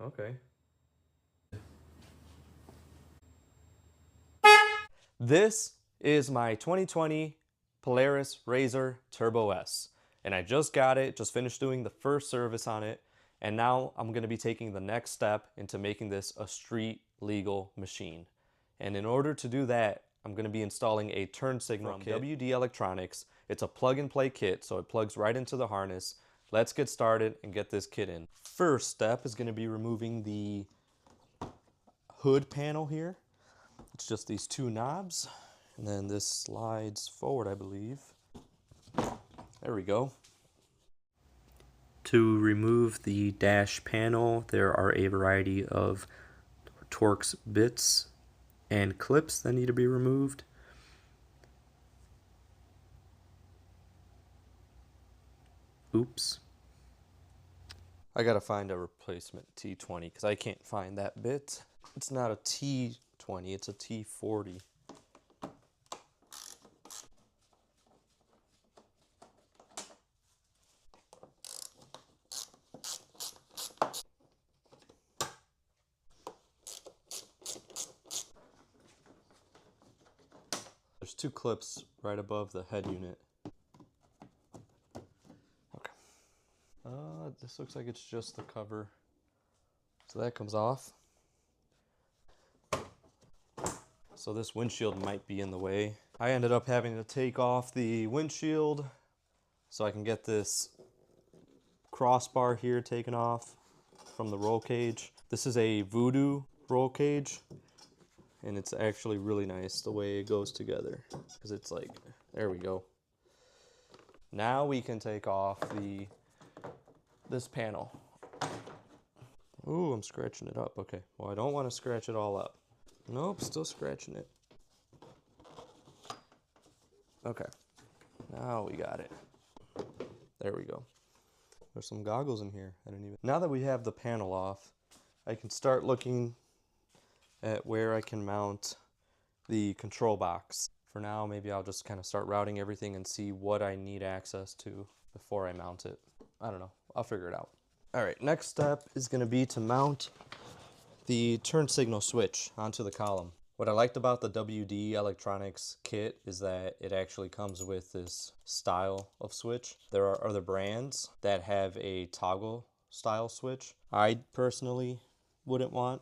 Okay. This is my 2020 Polaris RZR Turbo S. And I just got it, just finished doing the first service on it. And now I'm gonna be taking the next step into making this a street legal machine. And in order to do that, I'm gonna be installing a turn signal kit from WD Electronics. It's a plug and play kit, so it plugs right into the harness. Let's get started and get this kit in. First step is gonna be removing the hood panel here. It's just these two knobs, and then this slides forward, I believe. There we go. To remove the dash panel, there are a variety of Torx bits and clips that need to be removed. Oops. I gotta find a replacement T20 because I can't find that bit. It's not a T20, it's a T40. There's two clips right above the head unit. Okay. This looks like it's just the cover. So that comes off. So this windshield might be in the way. I ended up having to take off the windshield so I can get this crossbar here taken off from the roll cage. This is a Voodoo roll cage, and it's actually really nice the way it goes together, because it's like, there we go. Now we can take off this panel. Ooh, I'm scratching it up. Okay, well, I don't want to scratch it all up. Nope, still scratching it. Okay, now we got it. There we go. There's some goggles in here. I didn't even. Now that we have the panel off, I can start looking at where I can mount the control box. For now, maybe I'll just kind of start routing everything and see what I need access to before I mount it. I don't know. I'll figure it out. All right, next step is going to be to mount the turn signal switch onto the column. What I liked about the WD Electronics kit is that it actually comes with this style of switch. There are other brands that have a toggle style switch. I personally wouldn't want,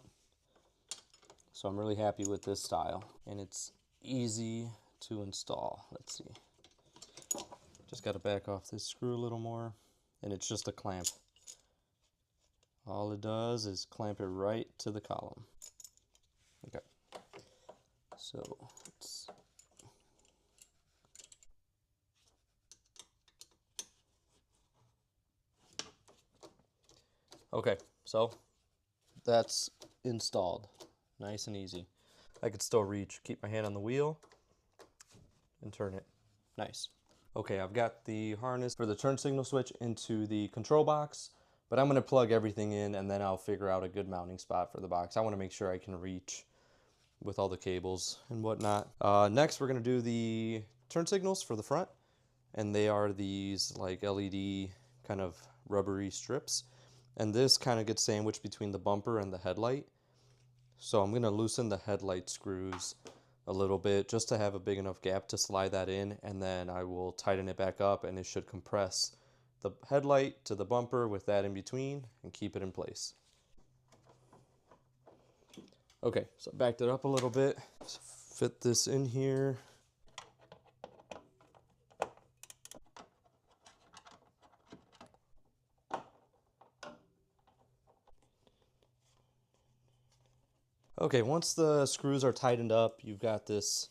so I'm really happy with this style, and it's easy to install. Let's see. Just got to back off this screw a little more, and it's just a clamp. All it does is clamp it right to the column. Okay. So let's. Okay, so that's installed. Nice and easy. I could still reach, keep my hand on the wheel, and turn it. Nice. Okay, I've got the harness for the turn signal switch into the control box. But I'm going to plug everything in, and then I'll figure out a good mounting spot for the box. I want to make sure I can reach with all the cables and whatnot. Next, we're going to do the turn signals for the front. And they are these like LED kind of rubbery strips. And this kind of gets sandwiched between the bumper and the headlight. So I'm going to loosen the headlight screws a little bit just to have a big enough gap to slide that in. And then I will tighten it back up, and it should compress the headlight to the bumper with that in between and keep it in place. Okay, so I backed it up a little bit. Just fit this in here. Okay, once the screws are tightened up, you've got this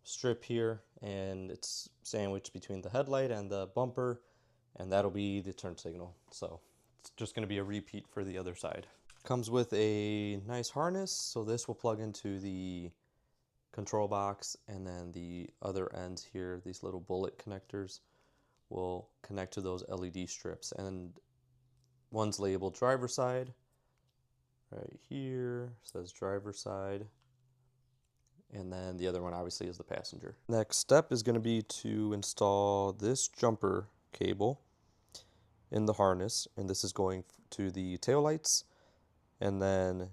strip here, and it's sandwiched between the headlight and the bumper, and that'll be the turn signal. So it's just going to be a repeat for the other side. Comes with a nice harness, so this will plug into the control box, and then the other ends here, these little bullet connectors, will connect to those LED strips. And one's labeled driver side. Right here says driver side. And then the other one obviously is the passenger. Next step is going to be to install this jumper cable in the harness, and this is going to the taillights And then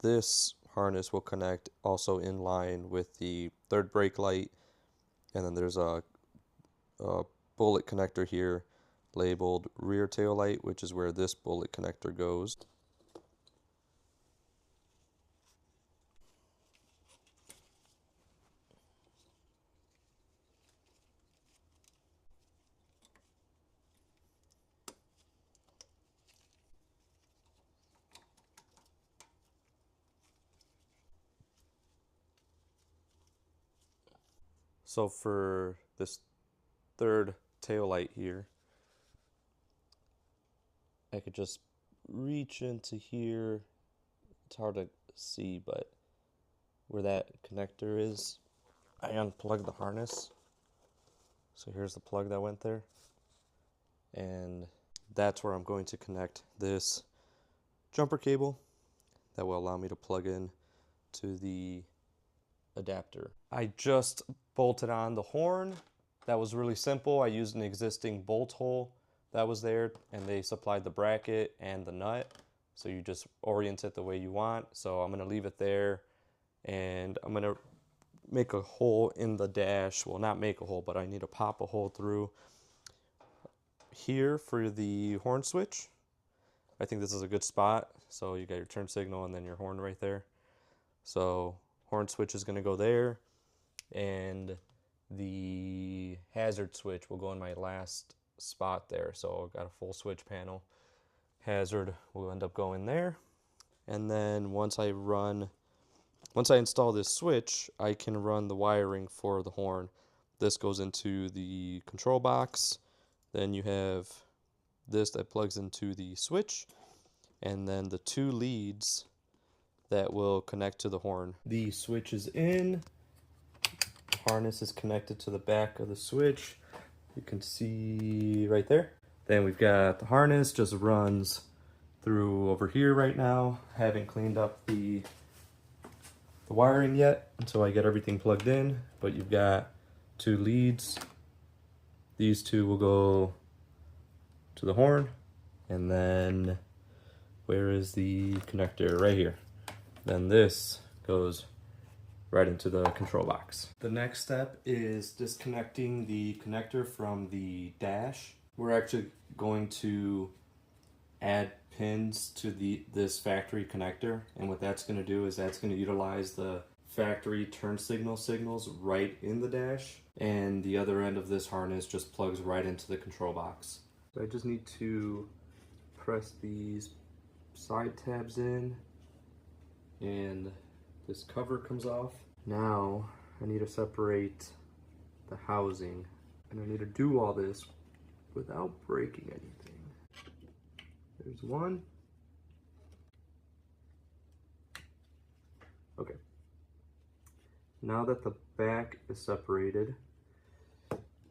this harness will connect also in line with the third brake light. And then there's a bullet connector here labeled rear tail light, which is where this bullet connector goes. So for this third tail light here, I could just reach into here. It's hard to see, but where that connector is, I unplugged the harness. So here's the plug that went there. And that's where I'm going to connect this jumper cable that will allow me to plug in to the adapter. I just bolted on the horn. That was really simple. I used an existing bolt hole that was there, and they supplied the bracket and the nut. So you just orient it the way you want. So I'm gonna leave it there, and I'm gonna make a hole in the dash. Well, not make a hole, but I need to pop a hole through here for the horn switch. I think this is a good spot. So you got your turn signal and then your horn right there. So horn switch is gonna go there, and the hazard switch will go in my last spot there. So I've got a full switch panel. Hazard will end up going there. And then once I install this switch, I can run the wiring for the horn. This goes into the control box. Then you have this that plugs into the switch, and then the two leads that will connect to the horn. The switch is in. The harness is connected to the back of the switch. You can see right there. Then we've got the harness just runs through over here right now. I haven't cleaned up the wiring yet until I get everything plugged in, but you've got two leads. These two will go to the horn, and then where is the connector? Right here. Then this goes right into the control box. The next step is disconnecting the connector from the dash. We're actually going to add pins to this factory connector, and what that's going to do is that's going to utilize the factory turn signals right in the dash, and the other end of this harness just plugs right into the control box. So I just need to press these side tabs in, and this cover comes off. Now I need to separate the housing, and I need to do all this without breaking anything. There's one. Okay. Now that the back is separated,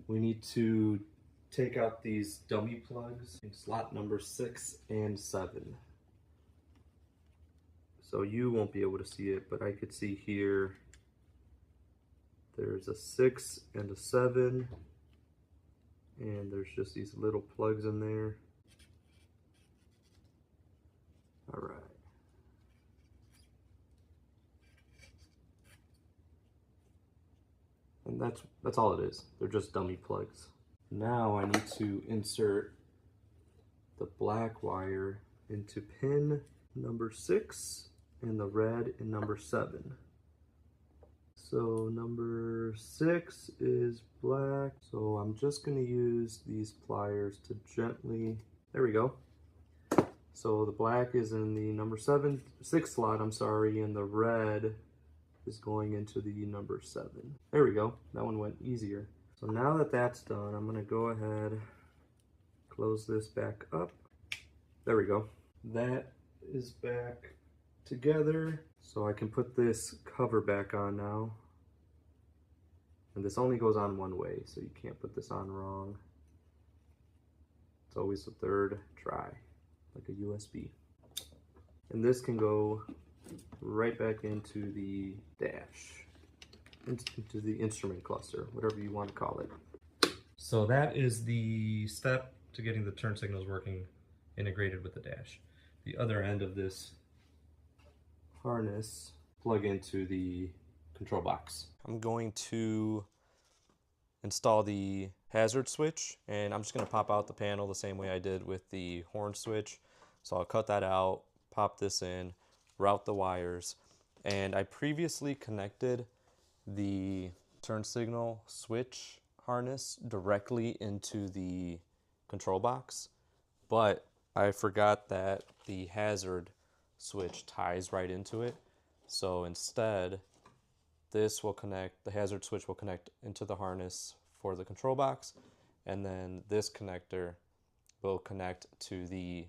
we need to take out these dummy plugs in slot number 6 and 7. So you won't be able to see it, but I could see here there's a 6 and a 7, and there's just these little plugs in there. All right. And that's all it is. They're just dummy plugs. Now I need to insert the black wire into pin number 6 and the red in number 7. So number 6 is black. So I'm just gonna use these pliers to gently, there we go. So the black is in the number 6 slot, I'm sorry, and the red is going into the number 7. There we go, that one went easier. So now that that's done, I'm gonna go ahead, close this back up. There we go. That is back together. So I can put this cover back on now. And this only goes on one way, so you can't put this on wrong. It's always the third try, like a USB. And this can go right back into the dash, into the instrument cluster, whatever you want to call it. So that is the step to getting the turn signals working integrated with the dash. The other end of this harness plug into the control box. I'm going to install the hazard switch, and I'm just going to pop out the panel the same way I did with the horn switch. So I'll cut that out, pop this in, route the wires, and I previously connected the turn signal switch harness directly into the control box, but I forgot that the hazard switch ties right into it. So instead, this will connect, the hazard switch will connect into the harness for the control box, and then this connector will connect to the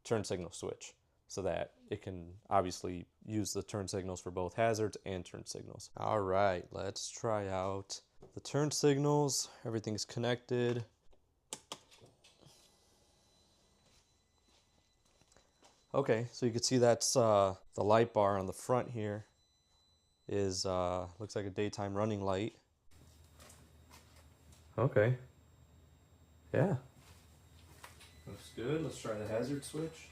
turn signal switch so that it can obviously use the turn signals for both hazards and turn signals. All right, let's try out the turn signals. Everything's connected. Okay, so you can see that's the light bar on the front here is looks like a daytime running light. Okay. Yeah. Looks good. Let's try the hazard switch.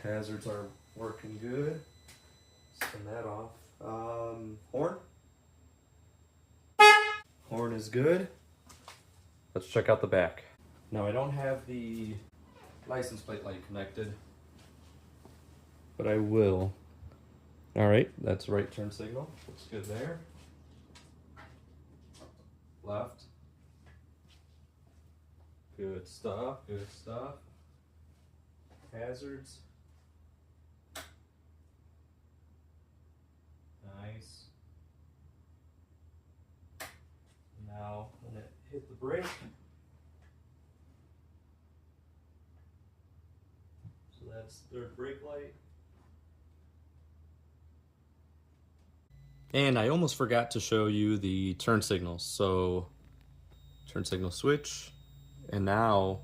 Hazards are working good. Spin that off. Horn. Horn is good. Let's check out the back. Now I don't have the license plate light connected, but I will. All right, that's right turn signal. Looks good there. Left. Good stuff, good stuff. Hazards. Nice. Now, when it hit the brake, so that's third brake light. And I almost forgot to show you the turn signals. So, turn signal switch, and now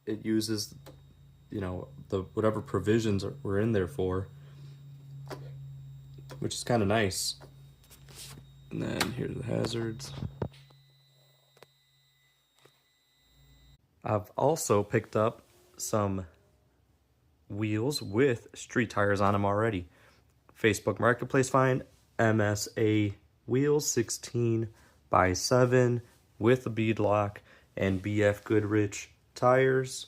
it uses, you know, the whatever provisions were in there for, which is kind of nice. And then here's the hazards. I've also picked up some wheels with street tires on them already. Facebook Marketplace find, MSA wheels, 16x7 with a bead lock, and BFGoodrich tires,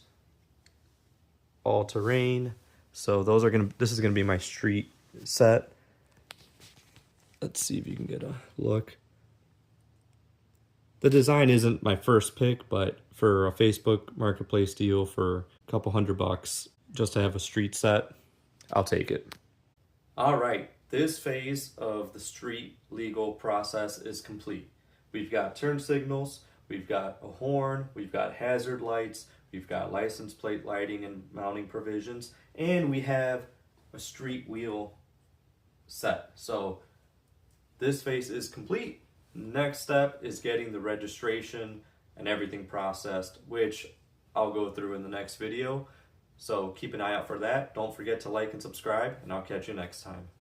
all-terrain. So those are this is gonna be my street set. Let's see if you can get a look. The design isn't my first pick, but for a Facebook Marketplace deal for a couple $100 just to have a street set, I'll take it. All right, this phase of the street legal process is complete. We've got turn signals, we've got a horn, we've got hazard lights, we've got license plate lighting and mounting provisions, and we have a street wheel set. So this phase is complete. Next step is getting the registration and everything processed, which I'll go through in the next video. So keep an eye out for that. Don't forget to like and subscribe, and I'll catch you next time.